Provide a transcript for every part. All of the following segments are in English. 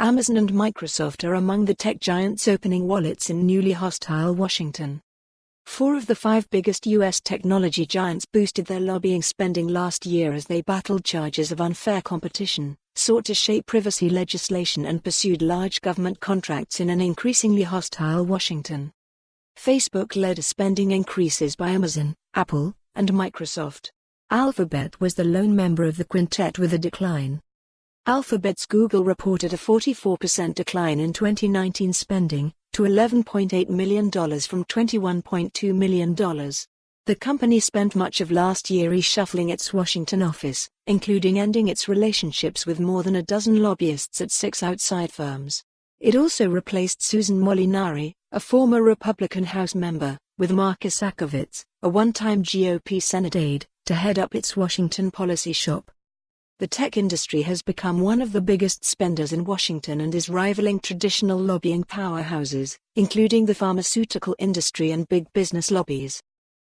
Amazon and Microsoft are among the tech giants opening wallets in newly hostile Washington. 4 of the 5 biggest U.S. technology giants boosted their lobbying spending last year as they battled charges of unfair competition, sought to shape privacy legislation and pursued large government contracts in an increasingly hostile Washington. Facebook led spending increases by Amazon, Apple, and Microsoft. Alphabet was the lone member of the quintet with a decline. Alphabet's Google reported a 44% decline in 2019 spending, to $11.8 million from $21.2 million. The company spent much of last year reshuffling its Washington office, including ending its relationships with more than a dozen lobbyists at 6 outside firms. It also replaced Susan Molinari, a former Republican House member, with Mark Isakowitz, a one-time GOP Senate aide, to head up its Washington policy shop. The tech industry has become one of the biggest spenders in Washington and is rivaling traditional lobbying powerhouses, including the pharmaceutical industry and big business lobbies.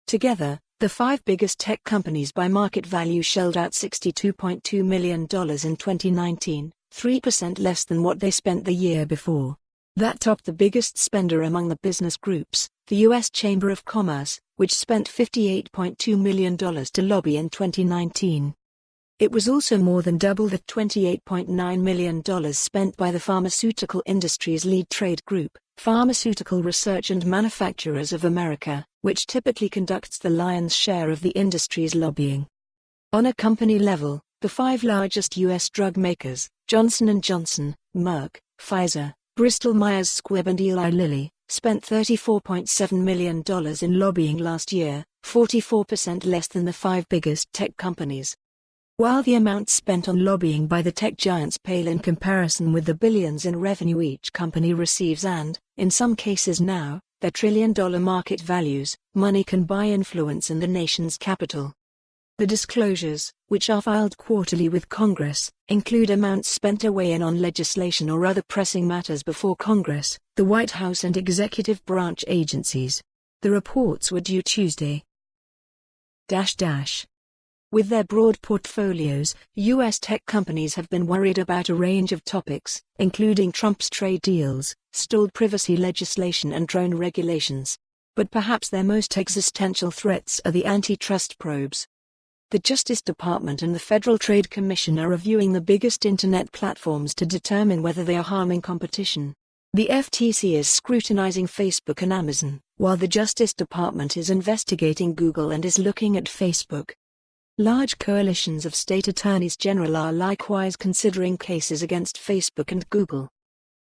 Together, the 5 biggest tech companies by market value shelled out $62.2 million in 2019, 3% less than what they spent the year before. That topped the biggest spender among the business groups, the U.S. Chamber of Commerce, which spent $58.2 million to lobby in 2019. It was also more than double the $28.9 million spent by the pharmaceutical industry's lead trade group, Pharmaceutical Research and Manufacturers of America, which typically conducts the lion's share of the industry's lobbying. On a company level, the 5 largest U.S. drug makers, Johnson & Johnson, Merck, Pfizer, Bristol-Myers Squibb and Eli Lilly, spent $34.7 million in lobbying last year, 44% less than the 5 biggest tech companies. While the amounts spent on lobbying by the tech giants pale in comparison with the billions in revenue each company receives and, in some cases now, their trillion-dollar market values, money can buy influence in the nation's capital. The disclosures, which are filed quarterly with Congress, include amounts spent to weigh in on legislation or other pressing matters before Congress, the White House and executive branch agencies. The reports were due Tuesday. With their broad portfolios, U.S. tech companies have been worried about a range of topics, including Trump's trade deals, stalled privacy legislation and drone regulations. But perhaps their most existential threats are the antitrust probes. The Justice Department and the Federal Trade Commission are reviewing the biggest internet platforms to determine whether they are harming competition. The FTC is scrutinizing Facebook and Amazon, while the Justice Department is investigating Google and is looking at Facebook. Large coalitions of state attorneys general are likewise considering cases against Facebook and Google.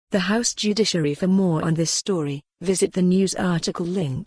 The House Judiciary. For more on this story, visit the news article link.